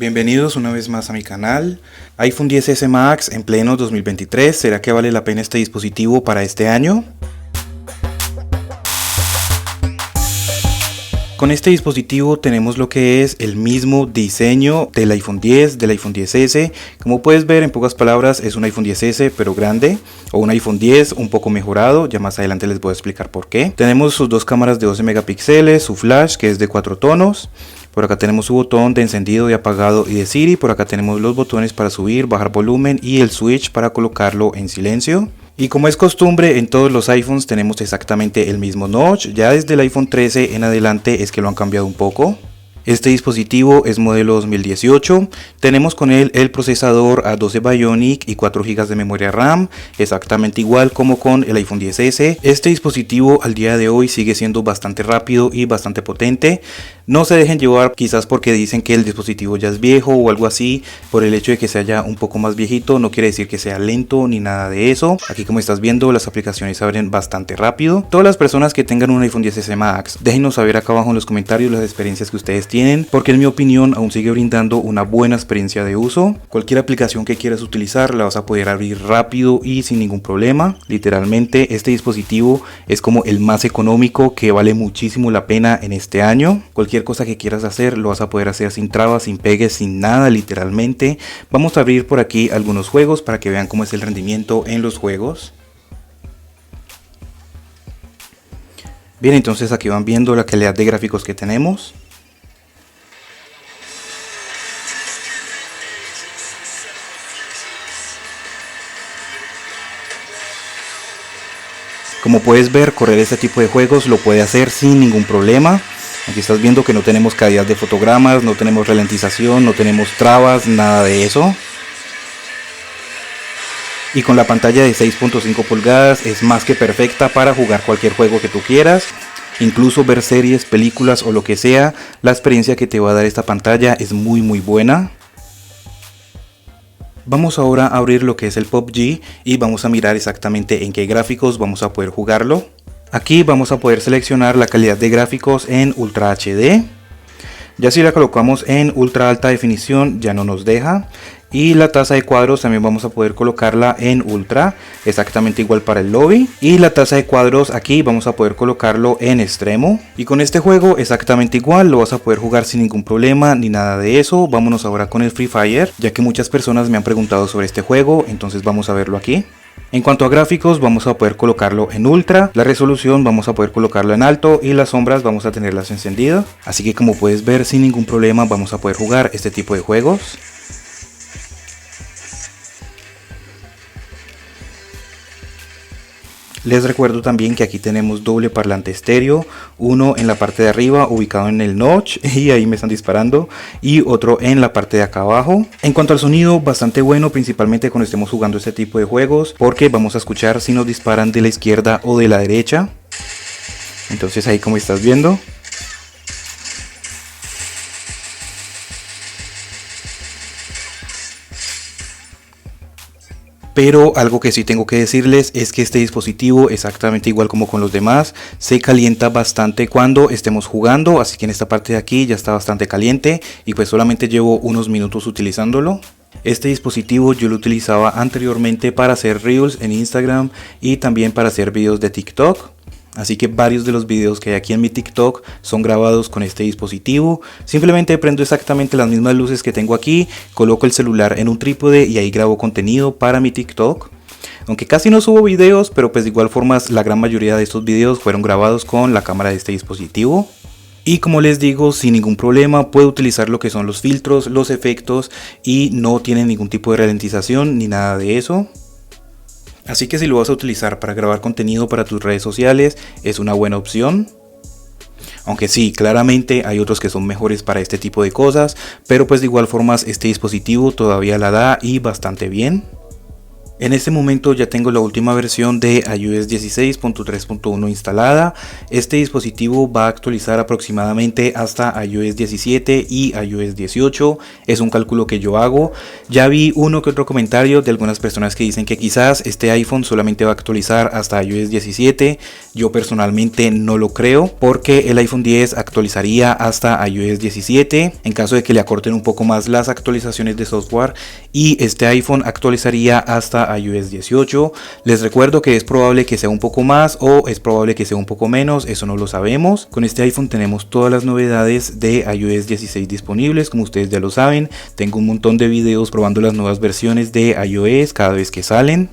Bienvenidos una vez más a mi canal. iPhone XS Max en pleno 2023, ¿será que vale la pena este dispositivo para este año? Con este dispositivo tenemos lo que es el mismo diseño del iPhone X, del iPhone XS. Como puedes ver, en pocas palabras, es un iPhone XS pero grande, o un iPhone X un poco mejorado. Ya más adelante les voy a explicar por qué. Tenemos sus dos cámaras de 12 megapíxeles, su flash que es de 4 tonos. Por acá tenemos su botón de encendido y apagado y de Siri. Por acá tenemos los botones para subir, bajar volumen y el switch para colocarlo en silencio. Y como es costumbre en todos los iPhones tenemos exactamente el mismo notch. Ya desde el iPhone 13 en adelante es que lo han cambiado un poco. Este dispositivo es modelo 2018, tenemos con él el procesador A12 Bionic y 4 GB de memoria RAM, exactamente igual como con el iPhone XS. Este dispositivo al día de hoy sigue siendo bastante rápido y bastante potente. No se dejen llevar quizás porque dicen que el dispositivo ya es viejo o algo así. Por el hecho de que sea ya un poco más viejito no quiere decir que sea lento ni nada de eso. Aquí, como estás viendo, las aplicaciones se abren bastante rápido. Todas las personas que tengan un iPhone XS Max, déjenos saber acá abajo en los comentarios las experiencias que ustedes tienen, porque en mi opinión aún sigue brindando una buena experiencia de uso. Cualquier aplicación que quieras utilizar la vas a poder abrir rápido y sin ningún problema. Literalmente este dispositivo es como el más económico, que vale muchísimo la pena en este año. Cualquier cosa que quieras hacer lo vas a poder hacer sin trabas, sin pegues, sin nada, literalmente. Vamos a abrir por aquí algunos juegos para que vean cómo es el rendimiento en los juegos. Bien, entonces aquí van viendo la calidad de gráficos que tenemos. Como puedes ver, correr este tipo de juegos lo puede hacer sin ningún problema. Aquí estás viendo que no tenemos calidad de fotogramas, no tenemos ralentización, no tenemos trabas, nada de eso. Y con la pantalla de 6.5 pulgadas es más que perfecta para jugar cualquier juego que tú quieras. Incluso ver series, películas o lo que sea, la experiencia que te va a dar esta pantalla es muy buena. Vamos ahora a abrir lo que es el PUBG y vamos a mirar exactamente en qué gráficos vamos a poder jugarlo. Aquí vamos a poder seleccionar la calidad de gráficos en Ultra HD. Ya si la colocamos en ultra alta definición ya no nos deja. Y la tasa de cuadros también vamos a poder colocarla en ultra, exactamente igual para el lobby. Y la tasa de cuadros aquí vamos a poder colocarlo en extremo. Y con este juego exactamente igual, lo vas a poder jugar sin ningún problema ni nada de eso. Vámonos ahora con el Free Fire, ya que muchas personas me han preguntado sobre este juego, entonces vamos a verlo aquí. En cuanto a gráficos, vamos a poder colocarlo en ultra, la resolución vamos a poder colocarlo en alto y las sombras vamos a tenerlas encendidas. Así que, como puedes ver, sin ningún problema vamos a poder jugar este tipo de juegos. Les recuerdo también que aquí tenemos doble parlante estéreo, uno en la parte de arriba ubicado en el notch y ahí me están disparando, y otro en la parte de acá abajo. En cuanto al sonido, bastante bueno, principalmente cuando estemos jugando este tipo de juegos, porque vamos a escuchar si nos disparan de la izquierda o de la derecha. Entonces ahí, como estás viendo. Pero algo que sí tengo que decirles es que este dispositivo, exactamente igual como con los demás, se calienta bastante cuando estemos jugando. Así que en esta parte de aquí ya está bastante caliente y pues solamente llevo unos minutos utilizándolo. Este dispositivo yo lo utilizaba anteriormente para hacer reels en Instagram y también para hacer videos de TikTok. Así que varios de los videos que hay aquí en mi TikTok son grabados con este dispositivo. Simplemente prendo exactamente las mismas luces que tengo aquí, coloco el celular en un trípode y ahí grabo contenido para mi TikTok. Aunque casi no subo videos, pero pues de igual forma la gran mayoría de estos videos fueron grabados con la cámara de este dispositivo. Y como les digo, sin ningún problema puedo utilizar lo que son los filtros, los efectos, y no tiene ningún tipo de ralentización ni nada de eso. Así que si lo vas a utilizar para grabar contenido para tus redes sociales, es una buena opción. Aunque sí, claramente hay otros que son mejores para este tipo de cosas, pero pues de igual forma este dispositivo todavía la da y bastante bien. En este momento ya tengo la última versión de iOS 16.3.1 instalada. Este dispositivo va a actualizar aproximadamente hasta iOS 17 y iOS 18. Es un cálculo que yo hago. Ya vi uno que otro comentario de algunas personas que dicen que quizás este iPhone solamente va a actualizar hasta iOS 17. Yo personalmente no lo creo, porque el iPhone 10 actualizaría hasta iOS 17 en caso de que le acorten un poco más las actualizaciones de software, y este iPhone actualizaría hasta iOS 18. Les recuerdo que es probable que sea un poco más o es probable que sea un poco menos, eso no lo sabemos. Con este iPhone tenemos todas las novedades de iOS 16 disponibles, como ustedes ya lo saben. Tengo un montón de videos probando las nuevas versiones de iOS cada vez que salen.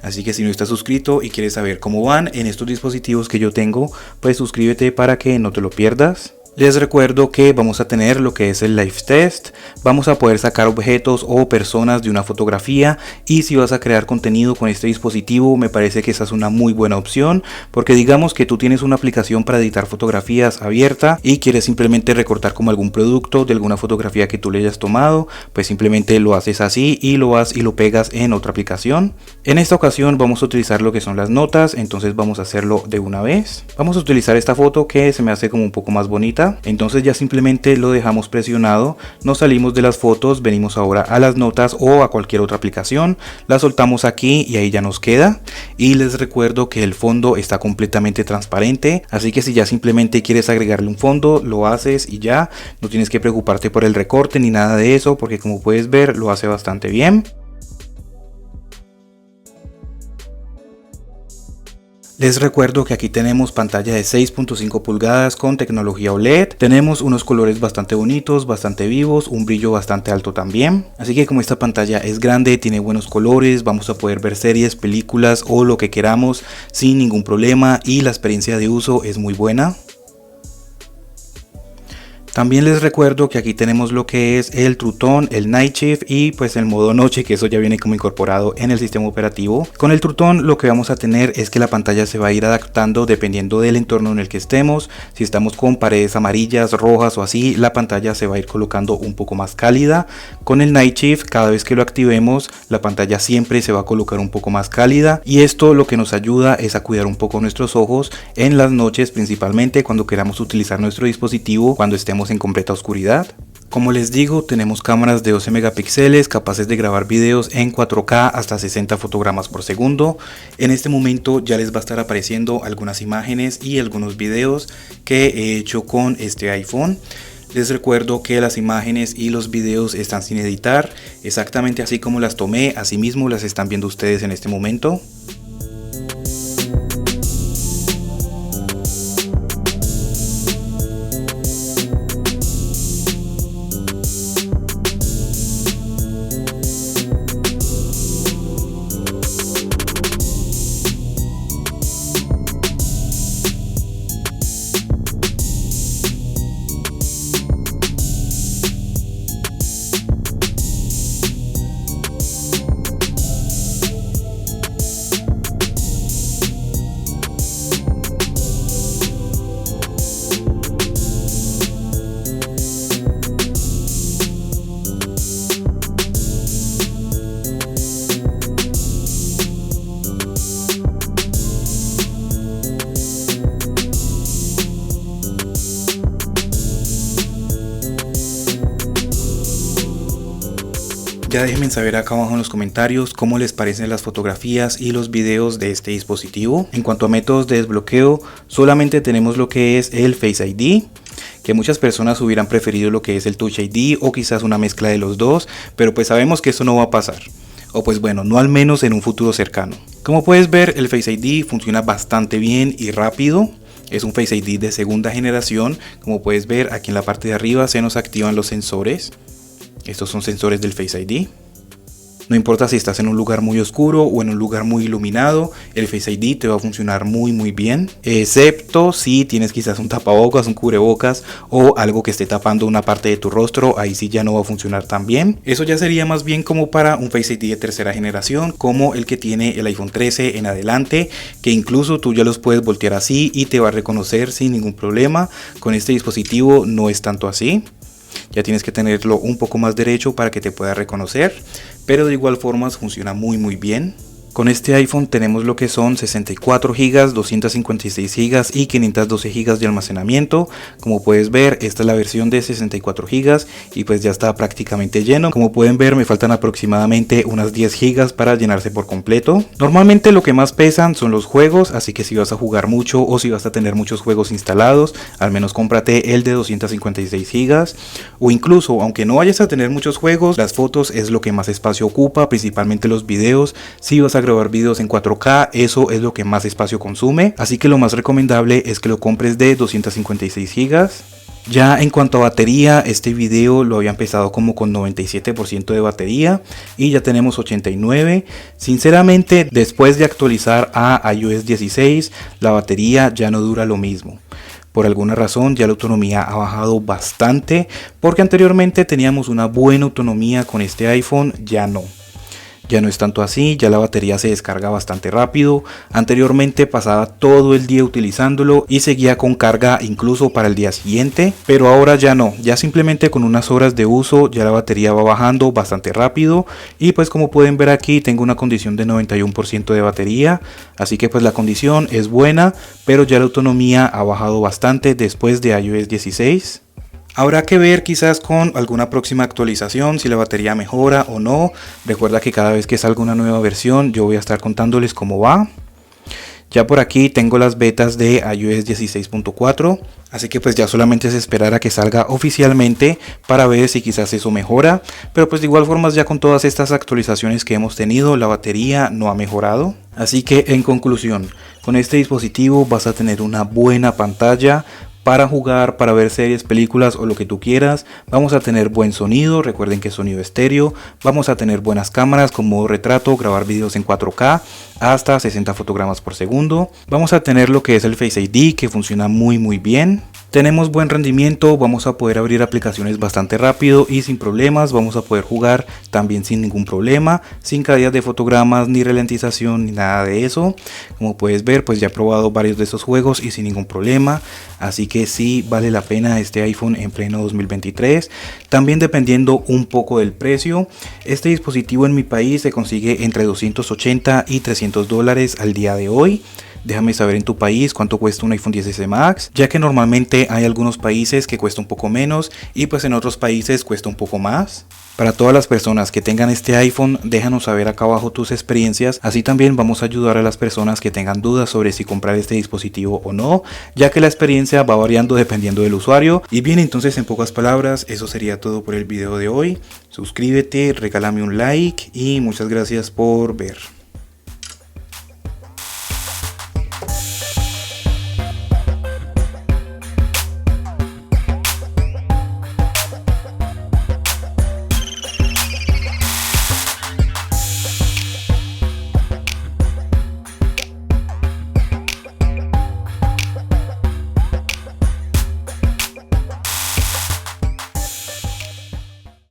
Así que si no estás suscrito y quieres saber cómo van en estos dispositivos que yo tengo, pues suscríbete para que no te lo pierdas. Les recuerdo que vamos a tener lo que es el live test. Vamos a poder sacar objetos o personas de una fotografía, y si vas a crear contenido con este dispositivo, me parece que esa es una muy buena opción, porque digamos que tú tienes una aplicación para editar fotografías abierta y quieres simplemente recortar como algún producto de alguna fotografía que tú le hayas tomado, pues simplemente lo haces así y lo vas y lo pegas en otra aplicación. En esta ocasión vamos a utilizar lo que son las notas, entonces vamos a hacerlo de una vez. Vamos a utilizar esta foto que se me hace como un poco más bonita. Entonces ya simplemente lo dejamos presionado, nos salimos de las fotos, venimos ahora a las notas o a cualquier otra aplicación, la soltamos aquí y ahí ya nos queda. Y les recuerdo que el fondo está completamente transparente, así que si ya simplemente quieres agregarle un fondo, lo haces y ya, no tienes que preocuparte por el recorte ni nada de eso, porque como puedes ver lo hace bastante bien. Les recuerdo que aquí tenemos pantalla de 6.5 pulgadas con tecnología OLED. Tenemos unos colores bastante bonitos, bastante vivos, un brillo bastante alto también. Así que como esta pantalla es grande, tiene buenos colores, vamos a poder ver series, películas o lo que queramos sin ningún problema, y la experiencia de uso es muy buena. También les recuerdo que aquí tenemos lo que es el True Tone, el Night Shift y pues el modo noche, que eso ya viene como incorporado en el sistema operativo. Con el True Tone lo que vamos a tener es que la pantalla se va a ir adaptando dependiendo del entorno en el que estemos. Si estamos con paredes amarillas, rojas o así, la pantalla se va a ir colocando un poco más cálida. Con el Night Shift, cada vez que lo activemos, la pantalla siempre se va a colocar un poco más cálida, y esto lo que nos ayuda es a cuidar un poco nuestros ojos en las noches, principalmente cuando queramos utilizar nuestro dispositivo cuando estemos en completa oscuridad. Como les digo, tenemos cámaras de 12 megapíxeles capaces de grabar videos en 4K hasta 60 fotogramas por segundo. En este momento ya les va a estar apareciendo algunas imágenes y algunos videos que he hecho con este iPhone. Les recuerdo que las imágenes y los videos están sin editar, exactamente así como las tomé, así mismo las están viendo ustedes en este momento. Ya déjenme saber acá abajo en los comentarios cómo les parecen las fotografías y los videos de este dispositivo. En cuanto a métodos de desbloqueo, solamente tenemos lo que es el Face ID, que muchas personas hubieran preferido lo que es el Touch ID o quizás una mezcla de los dos, pero pues sabemos que eso no va a pasar. O pues bueno, no al menos en un futuro cercano. Como puedes ver, el Face ID funciona bastante bien y rápido. Es un Face ID de segunda generación. Como puedes ver, aquí en la parte de arriba se nos activan los sensores. Estos son sensores del Face ID. No importa si estás en un lugar muy oscuro o en un lugar muy iluminado, el Face ID te va a funcionar muy bien, excepto si tienes quizás un tapabocas, un cubrebocas o algo que esté tapando una parte de tu rostro, ahí sí ya no va a funcionar tan bien. Eso ya sería más bien como para un Face ID de tercera generación, como el que tiene el iPhone 13 en adelante, que incluso tú ya los puedes voltear así y te va a reconocer sin ningún problema. Con este dispositivo no es tanto así. Ya tienes que tenerlo un poco más derecho para que te pueda reconocer, pero de igual forma funciona muy bien. Con este iPhone tenemos lo que son 64 GB, 256 GB y 512 GB de almacenamiento. Como puedes ver, esta es la versión de 64 GB y pues ya está prácticamente lleno. Como pueden ver, me faltan aproximadamente unas 10 GB para llenarse por completo. Normalmente lo que más pesan son los juegos, así que si vas a jugar mucho o si vas a tener muchos juegos instalados, al menos cómprate el de 256 GB. O incluso, aunque no vayas a tener muchos juegos, las fotos es lo que más espacio ocupa, principalmente los videos. Si vas a grabar videos en 4K, eso es lo que más espacio consume, así que lo más recomendable es que lo compres de 256 GB. Ya en cuanto a batería, este video lo había empezado como con 97% de batería y ya tenemos 89%. Sinceramente, después de actualizar a iOS 16, la batería ya no dura lo mismo. Por alguna razón ya la autonomía ha bajado bastante, porque anteriormente teníamos una buena autonomía con este iPhone, ya no es tanto así, ya la batería se descarga bastante rápido. Anteriormente pasaba todo el día utilizándolo y seguía con carga incluso para el día siguiente, pero ahora ya no, ya simplemente con unas horas de uso ya la batería va bajando bastante rápido. Y pues como pueden ver aquí tengo una condición de 91% de batería, así que pues la condición es buena, pero ya la autonomía ha bajado bastante después de iOS 16. Habrá que ver quizás con alguna próxima actualización si la batería mejora o no. Recuerda que cada vez que salga una nueva versión yo voy a estar contándoles cómo va. Ya por aquí tengo las betas de iOS 16.4, así que pues ya solamente es esperar a que salga oficialmente para ver si quizás eso mejora. Pero pues de igual forma ya con todas estas actualizaciones que hemos tenido, la batería no ha mejorado. Así que en conclusión, con este dispositivo vas a tener una buena pantalla para jugar, para ver series, películas o lo que tú quieras. Vamos a tener buen sonido, recuerden que es sonido estéreo. Vamos a tener buenas cámaras con modo retrato, grabar videos en 4K hasta 60 fotogramas por segundo. Vamos a tener lo que es el Face ID, que funciona muy bien. Tenemos buen rendimiento, vamos a poder abrir aplicaciones bastante rápido y sin problemas. Vamos a poder jugar también sin ningún problema, sin caídas de fotogramas, ni ralentización, ni nada de eso. Como puedes ver, pues ya he probado varios de estos juegos y sin ningún problema. Así que sí vale la pena este iPhone en pleno 2023. También dependiendo un poco del precio, este dispositivo en mi país se consigue entre 280 y 300 dólares al día de hoy. Déjame saber en tu país cuánto cuesta un iPhone XS Max, ya que normalmente hay algunos países que cuesta un poco menos y pues en otros países cuesta un poco más. Para todas las personas que tengan este iPhone, déjanos saber acá abajo tus experiencias, así también vamos a ayudar a las personas que tengan dudas sobre si comprar este dispositivo o no, ya que la experiencia va variando dependiendo del usuario. Y bien, entonces en pocas palabras, eso sería todo por el video de hoy. Suscríbete, regálame un like y muchas gracias por ver.